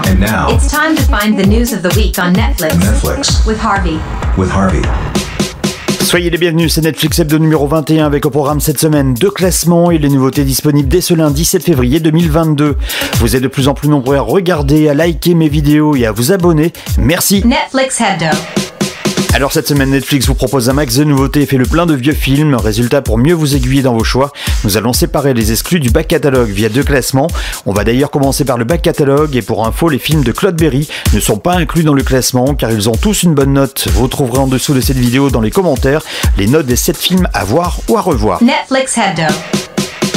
And now, it's time to find the news of the week on Netflix. With Harvey. Soyez les bienvenus, c'est Netflix Hebdo numéro 21 avec au programme cette semaine 2 classements et les nouveautés disponibles dès ce lundi 7 février 2022. Vous êtes de plus en plus nombreux à regarder, à liker mes vidéos et à vous abonner. Merci. Netflix Hebdo. Alors cette semaine, Netflix vous propose un max de nouveautés et fait le plein de vieux films. Résultat, pour mieux vous aiguiller dans vos choix, nous allons séparer les exclus du back catalogue via 2 classements. On va d'ailleurs commencer par le back catalogue et pour info, les films de Claude Berry ne sont pas inclus dans le classement car ils ont tous une bonne note. Vous trouverez en dessous de cette vidéo dans les commentaires les notes des 7 films à voir ou à revoir. Netflix Hebdo.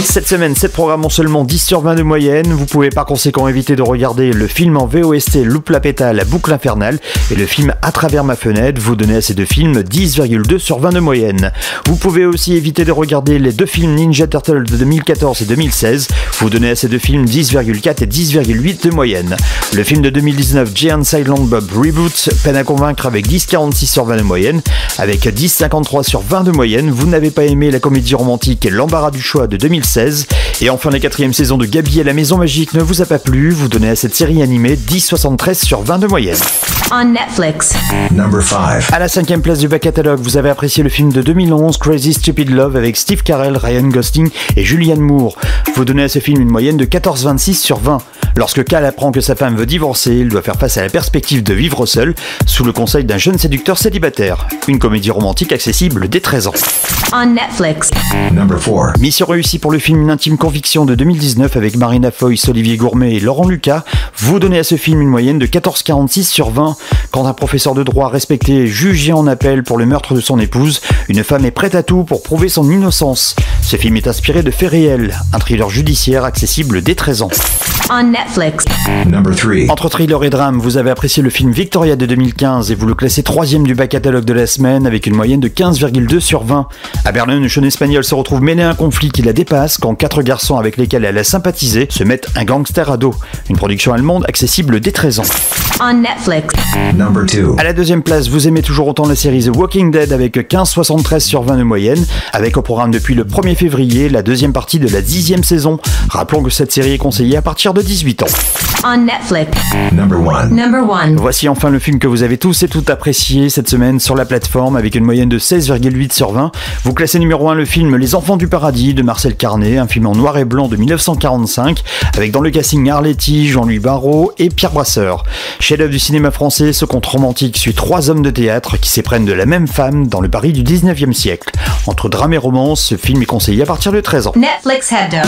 Cette semaine, 7 programmes ont seulement 10 sur 20 de moyenne. Vous pouvez par conséquent éviter de regarder le film en VOST Loupe la pétale, la boucle infernale et le film À travers ma fenêtre. Vous donnez à ces 2 films 10,2 sur 20 de moyenne. Vous pouvez aussi éviter de regarder les 2 films Ninja Turtles de 2014 et 2016. Vous donnez à ces 2 films 10,4 et 10,8 de moyenne. Le film de 2019 Jay and Silent Bob Reboot peine à convaincre avec 10,46 sur 20 de moyenne. Avec 10,53 sur 20 de moyenne, vous n'avez pas aimé la comédie romantique et L'embarras du choix de 2016. Et enfin, la 4e saison de Gabi et la Maison Magique ne vous a pas plu. Vous donnez à cette série animée 10,73 sur 20 de moyenne. On Netflix. Number 5. À la 5e place du back catalogue, vous avez apprécié le film de 2011 Crazy Stupid Love avec Steve Carell, Ryan Gosling et Julianne Moore. Vous donnez à ce film une moyenne de 14,26 sur 20. Lorsque Cal apprend que sa femme veut divorcer, il doit faire face à la perspective de vivre seul sous le conseil d'un jeune séducteur célibataire. Une comédie romantique accessible dès 13 ans. On Netflix. Number 4. Mission réussie pour le film Une intime conviction de 2019 avec Marina Foïs, Olivier Gourmet et Laurent Lucas. Vous donnez à ce film une moyenne de 14,46 sur 20. Quand un professeur de droit respecté est jugé en appel pour le meurtre de son épouse, une femme est prête à tout pour prouver son innocence. Ce film est inspiré de faits réels, un thriller judiciaire accessible dès 13 ans. On Netflix. Number 3. Entre thriller et drame, vous avez apprécié le film Victoria de 2015 et vous le classez 3e du back catalogue de la semaine avec une moyenne de 15,2 sur 20. À Berlin, une jeune espagnole se retrouve mêlée à un conflit qui la dépasse quand 4 garçons avec lesquels elle a sympathisé se mettent un gangster à dos. Une production allemande accessible dès 13 ans. On Netflix. Number 2. À la 2e place, vous aimez toujours autant la série The Walking Dead avec 15,73 sur 20 de moyenne, avec au programme depuis le 1er février la 2e partie de la 10e saison. Rappelons que cette série est conseillée à partir de 18 ans. On Netflix. Number 1. Number 1. Voici enfin le film que vous avez tous et toutes apprécié cette semaine sur la plateforme avec une moyenne de 16,8 sur 20. Vous classez numéro 1 le film Les Enfants du Paradis de Marcel Carné, un film en noir et blanc de 1945 avec dans le casting Arletty, Jean-Louis Barrault et Pierre Brasseur. Chef-d'œuvre du cinéma français, ce conte romantique suit 3 hommes de théâtre qui s'éprennent de la même femme dans le Paris du 19e siècle. Entre drame et romance, ce film est conseillé à partir de 13 ans. Netflix Hebdo.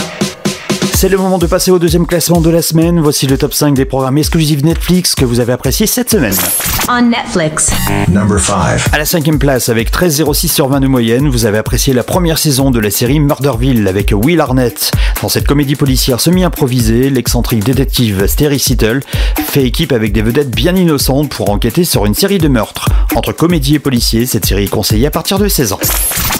C'est le moment de passer au 2e classement de la semaine. Voici le top 5 des programmes exclusifs Netflix que vous avez appréciés cette semaine. On Netflix. Number 5. À la 5e place, avec 13,06 sur 20 de moyenne, vous avez apprécié la première saison de la série Murderville avec Will Arnett. Dans cette comédie policière semi-improvisée, l'excentrique détective Terry Settle fait équipe avec des vedettes bien innocentes pour enquêter sur une série de meurtres. Entre comédie et policier, cette série est conseillée à partir de 16 ans.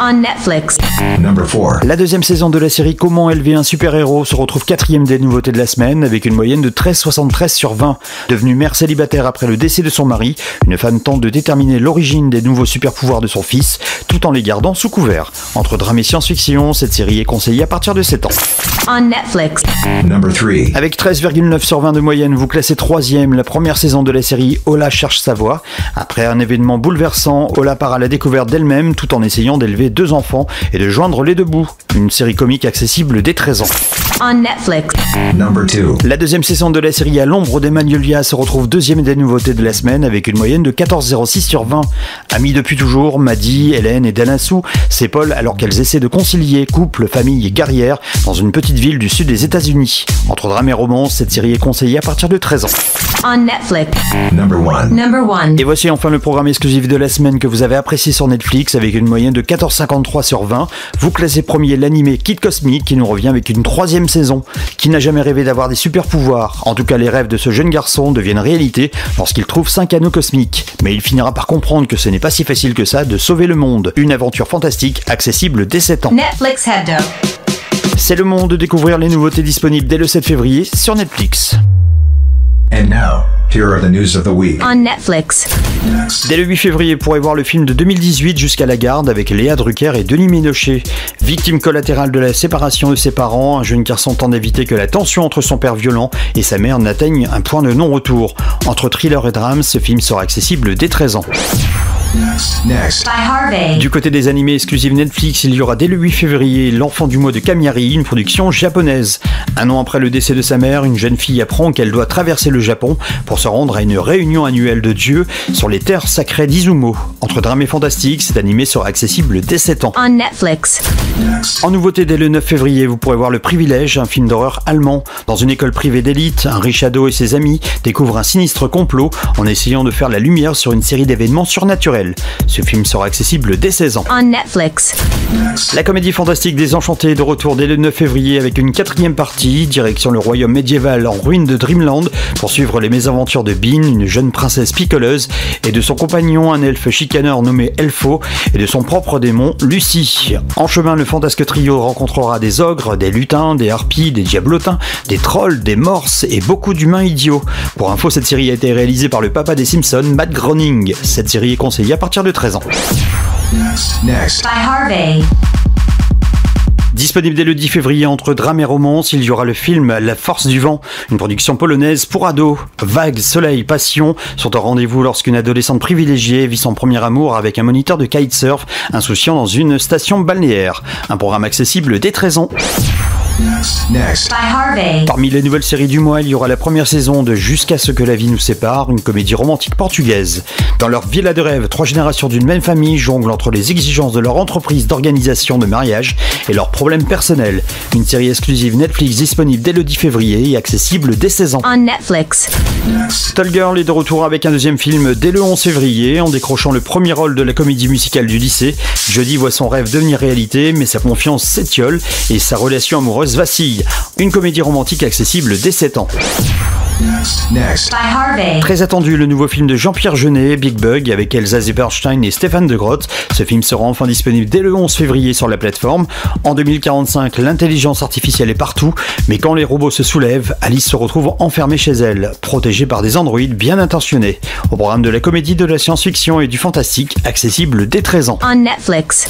On Netflix. Number 4. La 2e saison de la série Comment élever un super-héros se retrouve 4e des nouveautés de la semaine avec une moyenne de 13,73 sur 20. Devenue mère célibataire après le décès de son mari, une femme tente de déterminer l'origine des nouveaux super-pouvoirs de son fils tout en les gardant sous couvert. Entre drame et science-fiction, cette série est conseillée à partir de 7 ans. On Netflix. Number 3. Avec 13,9 sur 20 de moyenne, vous classez 3e la première saison de la série Ola cherche sa voie. Après un événement bouleversant, Ola part à la découverte d'elle-même tout en essayant d'élever 2 enfants et de joindre les 2 bouts. Une série comique accessible dès 13 ans. On Netflix. Number 2. La 2e saison de la série À l'ombre des Magnolias se retrouve 2e des nouveautés de la semaine avec une moyenne de 14,06 sur 20. Amis depuis toujours, Maddy, Hélène et Danassou s'épaulent alors qu'elles essaient de concilier couple, famille et carrière dans une petite ville du sud des États-Unis. Entre drame et romance, cette série est conseillée à partir de 13 ans. On Netflix. Number 1. Number 1. Et voici enfin le programme exclusif de la semaine que vous avez apprécié sur Netflix avec une moyenne de 14,53 sur 20. Vous classez premier l'animé Kid Cosmic qui nous revient avec une 3e saison. Qui n'a jamais rêvé d'avoir des super pouvoirs? En tout cas, les rêves de ce jeune garçon deviennent réalité lorsqu'il trouve 5 anneaux cosmiques. Mais il finira par comprendre que ce n'est pas si facile que ça de sauver le monde. Une aventure fantastique accessible dès 7 ans. Netflix Hebdo. C'est le moment de découvrir les nouveautés disponibles dès le 7 février sur Netflix. And now, here are the news of the week. On Netflix. Dès le 8 février, vous pourrez voir le film de 2018 Jusqu'à la garde avec Léa Drucker et Denis Ménochet. Victime collatérale de la séparation de ses parents, un jeune garçon tente d'éviter que la tension entre son père violent et sa mère n'atteigne un point de non-retour. Entre thriller et drame, ce film sera accessible dès 13 ans. Next. By Harvey. Du côté des animés exclusifs Netflix, il y aura dès le 8 février L'enfant du mois de Kamiari, une production japonaise. Un an après le décès de sa mère, une jeune fille apprend qu'elle doit traverser le Japon pour se rendre à une réunion annuelle de dieux sur les terres sacrées d'Izumo. Entre drame et fantastique, cet animé sera accessible dès 7 ans. On Netflix. En nouveauté, dès le 9 février, vous pourrez voir Le Privilège, un film d'horreur allemand. Dans une école privée d'élite, un riche ado et ses amis découvrent un sinistre complot en essayant de faire la lumière sur une série d'événements surnaturels. Ce film sera accessible dès 16 ans. On Netflix. La comédie fantastique Désenchanté est de retour dès le 9 février avec une 4e partie, direction le royaume médiéval en ruine de Dreamland, pour suivre les mésaventures de Bean, une jeune princesse picoleuse, et de son compagnon, un elfe chicaneur nommé Elfo, et de son propre démon, Lucie. En chemin, le fantasque trio rencontrera des ogres, des lutins, des harpies, des diablotins, des trolls, des morses et beaucoup d'humains idiots. Pour info, cette série a été réalisée par le papa des Simpsons, Matt Groening. Cette série est conseillée à partir de 13 ans. Next. By Harvey. Disponible dès le 10 février entre drame et romance, il y aura le film La Force du Vent, une production polonaise pour ados. Vagues, soleil, passion sont au rendez-vous lorsqu'une adolescente privilégiée vit son premier amour avec un moniteur de kitesurf insouciant dans une station balnéaire. Un programme accessible dès 13 ans. Next. By Harvey. Parmi les nouvelles séries du mois, il y aura la première saison de Jusqu'à ce que la vie nous sépare, une comédie romantique portugaise. Dans leur villa de rêve, 3 générations d'une même famille jonglent entre les exigences de leur entreprise d'organisation de mariage et leurs problèmes personnels. Une série exclusive Netflix disponible dès le 10 février et accessible dès 16 ans. On Netflix. Tall Girl est de retour avec un deuxième film dès le 11 février, en décrochant le premier rôle de la comédie musicale du lycée. Jodie voit son rêve devenir réalité, mais sa confiance s'étiole et sa relation amoureuse vacille. Une comédie romantique accessible dès 7 ans. Next. By Harvey. Très attendu, le nouveau film de Jean-Pierre Jeunet, Big Bug, avec Elsa Zipperstein et Stéphane de Groot. Ce film sera enfin disponible dès le 11 février sur la plateforme. En 2045, l'intelligence artificielle est partout, mais quand les robots se soulèvent, Alice se retrouve enfermée chez elle, protégée par des androïdes bien intentionnés. Au programme de la comédie, de la science-fiction et du fantastique, accessible dès 13 ans. On Netflix.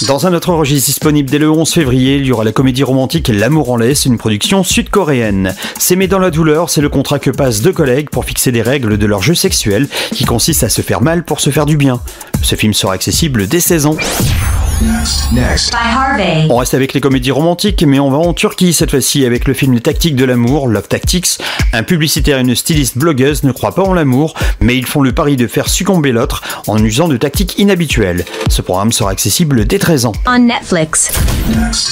Dans un autre registre disponible dès le 11 février, il y aura la comédie romantique L'amour en laisse, une production sud-coréenne. S'aimer dans la douleur, c'est le contrat que passent 2 collègues pour fixer des règles de leur jeu sexuel qui consiste à se faire mal pour se faire du bien. Ce film sera accessible dès 16 ans. Next. By Harvey. On reste avec les comédies romantiques, mais on va en Turquie cette fois-ci avec le film Tactique de l'amour, Love Tactics. Un publicitaire et une styliste blogueuse ne croient pas en l'amour, mais ils font le pari de faire succomber l'autre en usant de tactiques inhabituelles. Ce programme sera accessible dès 13 ans. On Netflix.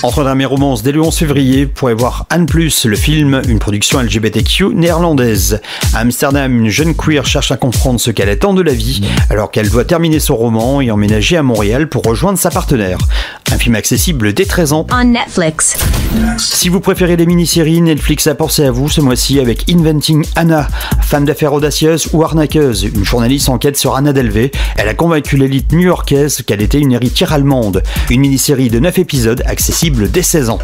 Entre drame et romance, dès le 11 février, vous pourrez voir Anne Plus, le film, une production LGBTQ néerlandaise. À Amsterdam, une jeune queer cherche à comprendre ce qu'elle attend de la vie, alors qu'elle doit terminer son roman et emménager à Montréal pour rejoindre sa partenaire. Un film accessible dès 13 ans. On Netflix. Si vous préférez les mini-séries, Netflix a pensé à vous ce mois-ci avec Inventing Anna, femme d'affaires audacieuse ou arnaqueuse. Une journaliste enquête sur Anna Delvey. Elle a convaincu l'élite new-yorkaise qu'elle était une héritière allemande. Une mini-série de 9 épisodes accessible dès 16 ans.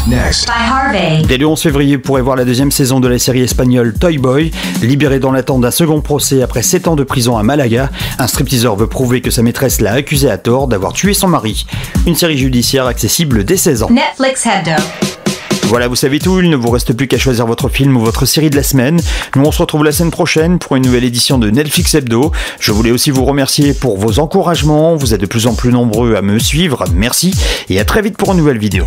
Next. By Harvey. Dès le 11 février, vous pourrez voir la deuxième saison de la série espagnole Toy Boy. Libéré dans l'attente d'un second procès après 7 ans de prison à Malaga, un stripteaseur veut prouver que sa maîtresse l'a accusé à tort d'avoir tué son mari. Une série judiciaire accessible dès 16 ans. Netflix Hebdo. Voilà, vous savez tout, il ne vous reste plus qu'à choisir votre film ou votre série de la semaine. Nous, on se retrouve la semaine prochaine pour une nouvelle édition de Netflix Hebdo. Je voulais aussi vous remercier pour vos encouragements. Vous êtes de plus en plus nombreux à me suivre. Merci et à très vite pour une nouvelle vidéo.